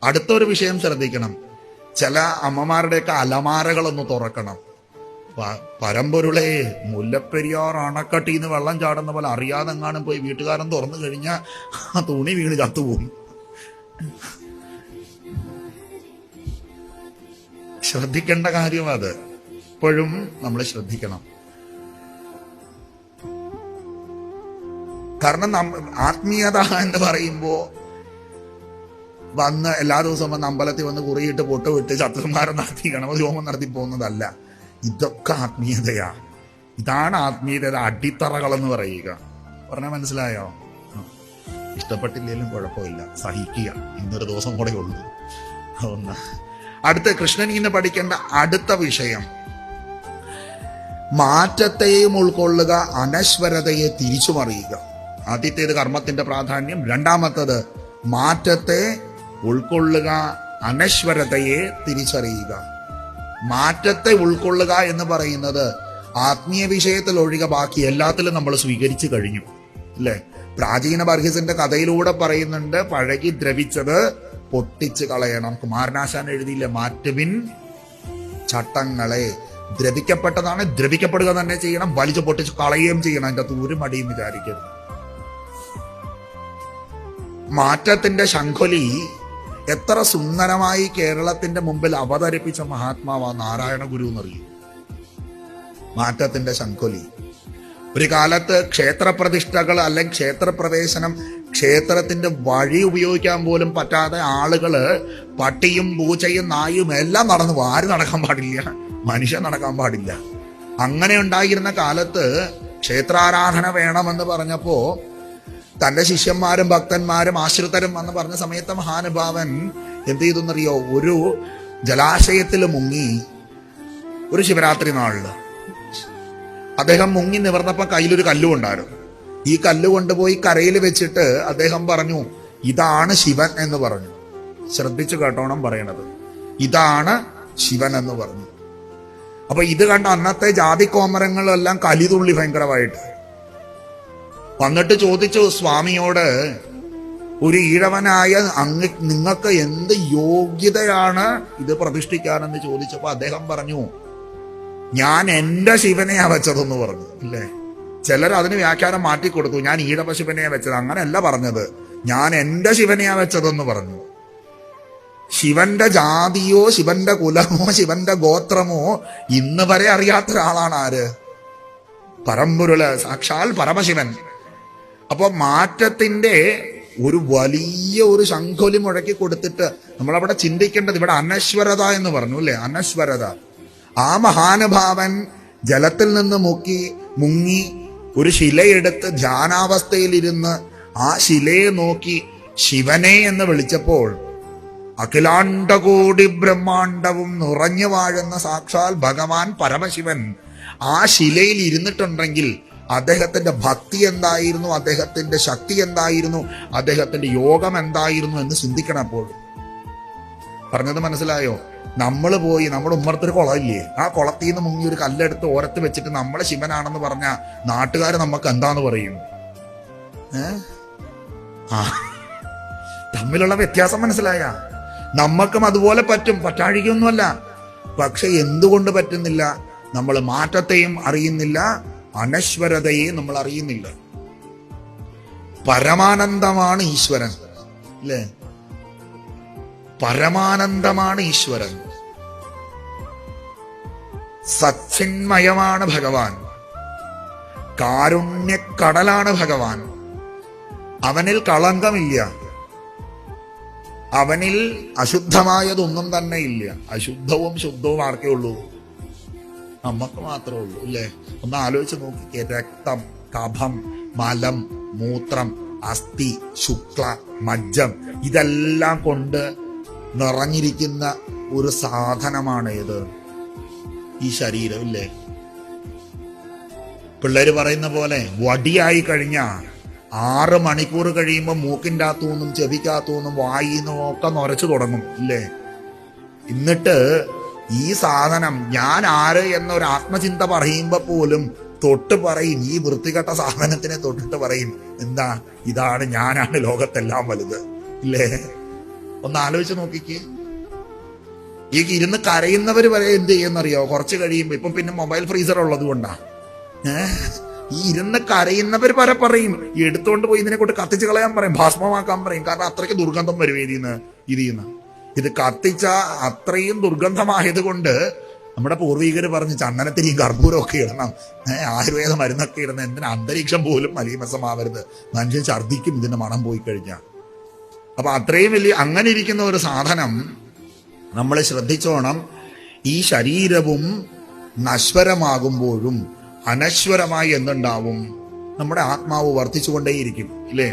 അടുത്തൊരു വിഷയം ശ്രദ്ധിക്കണം. ചില അമ്മമാരുടെയൊക്കെ അലമാരകളൊന്ന് തുറക്കണം. പരമ്പൊരുളെ മുല്ലപ്പെരിയാർ അണക്കട്ടിന്ന് വെള്ളം ചാടുന്ന പോലെ അറിയാതെ എങ്ങാനും പോയി വീട്ടുകാരൻ തുറന്നു കഴിഞ്ഞാൽ ആ തുണി വീണ് ചത്തുപോകും. ശ്രദ്ധിക്കേണ്ട കാര്യം അത്. ഇപ്പോഴും നമ്മൾ ശ്രദ്ധിക്കണം. കാരണം ആത്മീയത എന്ന് പറയുമ്പോ വന്ന് എല്ലാ ദിവസവും വന്ന് അമ്പലത്തിൽ വന്ന് കുറിയിട്ട് പൊട്ട് വിട്ട് ചത്തുമാരം നടത്തി ഗണപതി ഹോമം നടത്തി പോകുന്നതല്ല. ഇതൊക്കെ ആത്മീയതയാ. ഇതാണ് ആത്മീയത, അടിത്തറകൾ എന്ന് പറയുക. പറഞ്ഞാൽ മനസ്സിലായോ? ഇഷ്ടപ്പെട്ടില്ലെങ്കിലും കുഴപ്പമില്ല, സഹിക്കുക. ഇന്നൊരു ദിവസം കൂടെ ഉള്ളൂ. ഒന്ന് അടുത്ത കൃഷ്ണൻ ഇന്ന് പഠിക്കേണ്ട അടുത്ത വിഷയം, മാറ്റത്തെയും ഉൾക്കൊള്ളുക, അനശ്വരതയെ തിരിച്ചുമറിയുക. ആദ്യത്തേത് കർമ്മത്തിന്റെ പ്രാധാന്യം, രണ്ടാമത്തത് മാറ്റത്തെ ഉൾക്കൊള്ളുക, അനശ്വരതയെ തിരിച്ചറിയുക. മാറ്റത്തെ ഉൾക്കൊള്ളുക എന്ന് പറയുന്നത് ആത്മീയ വിഷയത്തിൽ ഒഴികെ ബാക്കി എല്ലാത്തിലും നമ്മൾ സ്വീകരിച്ചു കഴിഞ്ഞു, അല്ലെ? പ്രാചീന ബർഹിസിന്റെ കഥയിലൂടെ പറയുന്നുണ്ട്, പഴകി ദ്രവിച്ചത് പൊട്ടിച്ച് കളയണം. കുമാരനാശാൻ എഴുതിയില്ലേ, മാറ്റുവിൻ ചട്ടങ്ങളെ. ദ്രവിക്കപ്പെട്ടതാണ്, ദ്രവിക്കപ്പെടുക തന്നെ ചെയ്യണം, വലിച്ചു പൊട്ടിച്ച് കളയുകയും ചെയ്യണം. അതിന്റെ അകത്ത് ഒരു മടിയും വിചാരിക്കരുത്. മാറ്റത്തിന്റെ ശംഖൊലി എത്ര സുന്ദരമായി കേരളത്തിന്റെ മുമ്പിൽ അവതരിപ്പിച്ച മഹാത്മാവാ നാരായണ ഗുരു എന്നറിയും. മാറ്റത്തിന്റെ ശംഖൊലി. ഒരു കാലത്ത് ക്ഷേത്രപ്രതിഷ്ഠകൾ അല്ലെങ്കിൽ ക്ഷേത്രപ്രവേശനം, ക്ഷേത്രത്തിന്റെ വഴി ഉപയോഗിക്കാൻ പോലും പറ്റാതെ ആളുകള് പട്ടിയും പൂച്ചയും നായും എല്ലാം നടന്നു. ആര് നടക്കാൻ പാടില്ല? മനുഷ്യൻ നടക്കാൻ പാടില്ല. അങ്ങനെ ഉണ്ടായിരുന്ന കാലത്ത് ക്ഷേത്രാരാധന വേണമെന്ന് പറഞ്ഞപ്പോ തന്റെ ശിഷ്യന്മാരും ഭക്തന്മാരും ആശ്രിതരും എന്ന് പറഞ്ഞ സമയത്ത് മഹാനുഭാവൻ എന്ത് ചെയ്തെന്നറിയോ? ഒരു ജലാശയത്തിൽ മുങ്ങി. ഒരു ശിവരാത്രി നാളില് അദ്ദേഹം മുങ്ങി നിവർന്നപ്പോ കയ്യിലൊരു കല്ലുകൊണ്ടായിരുന്നു. ഈ കല്ല് കൊണ്ടുപോയി കരയിൽ വെച്ചിട്ട് അദ്ദേഹം പറഞ്ഞു, ഇതാണ് ശിവൻ എന്ന് പറഞ്ഞു. ശ്രദ്ധിച്ചു കേട്ടോണം പറയണത്, ഇതാണ് ശിവൻ എന്ന് പറഞ്ഞു. അപ്പൊ ഇത് കണ്ട അന്നത്തെ ജാതിക്കോമരങ്ങളെല്ലാം കലിതുള്ളി ഭയങ്കരമായിട്ട് വന്നിട്ട് ചോദിച്ചു സ്വാമിയോട്, ഒരു ഈഴവനായ നിങ്ങൾക്ക് എന്ത് യോഗ്യതയാണ് ഇത് പ്രതിഷ്ഠിക്കാനെന്ന് ചോദിച്ചപ്പോ അദ്ദേഹം പറഞ്ഞു, ഞാൻ എന്റെ ശിവനെയാ വെച്ചതെന്ന് പറഞ്ഞു. ഇല്ലേ? ചിലർ അതിന് വ്യാഖ്യാനം മാറ്റിക്കൊടുത്തു, ഞാൻ ഈഴവ ശിവനെയാ വെച്ചത്. അങ്ങനെയല്ല പറഞ്ഞത്, ഞാൻ എന്റെ ശിവനെയാ വെച്ചതെന്ന് പറഞ്ഞു. ശിവന്റെ ജാതിയോ ശിവന്റെ കുലമോ ശിവന്റെ ഗോത്രമോ ഇന്ന് വരെ അറിയാത്ത ഒരാളാണ് ആര്? പരമ്പൊരുള്, സാക്ഷാൽ പരമശിവൻ. അപ്പൊ മാറ്റത്തിന്റെ ഒരു വലിയ ഒരു ശംഖൊലി മുഴക്കി കൊടുത്തിട്ട് നമ്മളവിടെ ചിന്തിക്കേണ്ടത്, ഇവിടെ അനശ്വരത എന്ന് പറഞ്ഞു, അല്ലെ? അനശ്വരത. ആ മഹാനുഭാവൻ ജലത്തിൽ നിന്ന് മുങ്ങി ഒരു ശിലയെടുത്ത് ധ്യാനാവസ്ഥയിലിരുന്ന് ആ ശിലയെ നോക്കി ശിവനെ എന്ന് വിളിച്ചപ്പോൾ അഖിലാണ്ടകോടി ബ്രഹ്മാണ്ടവും നിറഞ്ഞു വാഴുന്ന സാക്ഷാൽ ഭഗവാൻ പരമശിവൻ ആ ശിലയിൽ ഇരുന്നിട്ടുണ്ടെങ്കിൽ അദ്ദേഹത്തിന്റെ ഭക്തി എന്തായിരുന്നു, അദ്ദേഹത്തിന്റെ ശക്തി എന്തായിരുന്നു, അദ്ദേഹത്തിന്റെ യോഗം എന്തായിരുന്നു എന്ന് ചിന്തിക്കണം. അപ്പോൾ പറഞ്ഞത് മനസ്സിലായോ? നമ്മൾ പോയി നമ്മുടെ ഉമ്മർത്തൊരു കുളമില്ലേ, ആ കുളത്തിൽ നിന്ന് മുങ്ങി ഒരു കല്ലെടുത്ത് ഓരത്ത് വെച്ചിട്ട് നമ്മളെ ശിവനാണെന്ന് പറഞ്ഞ നാട്ടുകാർ നമുക്ക് എന്താന്ന് പറയും? തമ്മിലുള്ള വ്യത്യാസം മനസ്സിലായ? നമ്മക്കും അതുപോലെ പറ്റും, പറ്റാഴികൊന്നുമല്ല. പക്ഷെ എന്തുകൊണ്ട് പറ്റുന്നില്ല? നമ്മൾ മാറ്റത്തെയും അറിയുന്നില്ല, അനശ്വരതയെ നമ്മൾ അറിയുന്നില്ല. പരമാനന്ദമാണ് ഈശ്വരൻ, അല്ലേ? പരമാനന്ദമാണ് ഈശ്വരൻ. സച്ചിന്മയമാണ് ഭഗവാൻ. കാരുണ്യക്കടലാണ് ഭഗവാൻ. അവനിൽ കളങ്കമില്ല, അവനിൽ അശുദ്ധമായതൊന്നും തന്നെ ഇല്ല. അശുദ്ധവും ശുദ്ധവും ആർക്കേ ഉള്ളൂ? നമുക്ക് മാത്രമേ ഉള്ളൂ, അല്ലേ? ഒന്ന് ആലോചിച്ച് നോക്കിക്കേ. രക്തം, കഫം, മലം, മൂത്രം, അസ്ഥി, ശുക്ല, മജ്ജം, ഇതെല്ലാം കൊണ്ട് നിറഞ്ഞിരിക്കുന്ന ഒരു സാധനമാണ് ഇത്, ഈ ശരീരം, ഇല്ലേ? പിള്ളേര് പറയുന്ന പോലെ വടിയായി കഴിഞ്ഞ 6 മണിക്കൂർ കഴിയുമ്പോൾ മൂക്കിൻ്റെ അകത്തുനിന്നും ചെവിക്കകത്തുനിന്നും വായിന്നും ഒക്കെ നിറച്ചു തുടങ്ങും, ഇല്ലേ? എന്നിട്ട് ഈ സാധനം ഞാൻ ആര് എന്നൊരു ആത്മചിന്ത പറയുമ്പോ പോലും തൊട്ട് പറയും, ഈ വൃത്തികെട്ട സാധനത്തിനെ തൊട്ടിട്ട് പറയും, എന്താ, ഇതാണ് ഞാനാണ് ലോകത്തെല്ലാം വലുത്, ഇല്ലേ? ഒന്ന് ആലോചിച്ച് നോക്കിക്കേ. ഈ ഇരുന്ന് കരയുന്നവര് വരെ എന്ത് ചെയ്യുന്നറിയോ? കുറച്ച് കഴിയുമ്പോ, ഇപ്പം പിന്നെ മൊബൈൽ ഫ്രീസർ ഉള്ളത് കൊണ്ടാ, ഈ ഇരുന്ന് കരയുന്നവർ വരെ പറയും ഈ എടുത്തുകൊണ്ട് പോയി ഇതിനെ കൊണ്ട് കത്തിച്ച് കളയാൻ പറയും, ഭസ്മമാക്കാൻ പറയും. കാരണം അത്രയ്ക്ക് ദുർഗന്ധം വരും ഇതിന്ന്. ഇത് കത്തിച്ച അത്രയും ദുർഗന്ധമായത് കൊണ്ട് നമ്മുടെ പൂർവികര് പറഞ്ഞ് ചന്ദനത്തിരിയും കർപ്പൂരം ഒക്കെ ഇടണം, ആയുർവേദ മരുന്നൊക്കെ ഇടണം. എന്തിനാ? അന്തരീക്ഷം പോലും മലീമസമാവരുത്, മനുഷ്യൻ ഛർദ്ദിക്കും ഇതിന്റെ മണം പോയി കഴിഞ്ഞാൽ. അപ്പൊ അത്രയും വലിയ അങ്ങനെ ഇരിക്കുന്ന ഒരു സാധനം നമ്മൾ ശ്രദ്ധിച്ചോണം. ഈ ശരീരവും നശ്വരമാകുമ്പോഴും അനശ്വരമായി എന്തുണ്ടാവും? നമ്മുടെ ആത്മാവ് വർദ്ധിച്ചുകൊണ്ടേയിരിക്കും, ഇല്ലേ?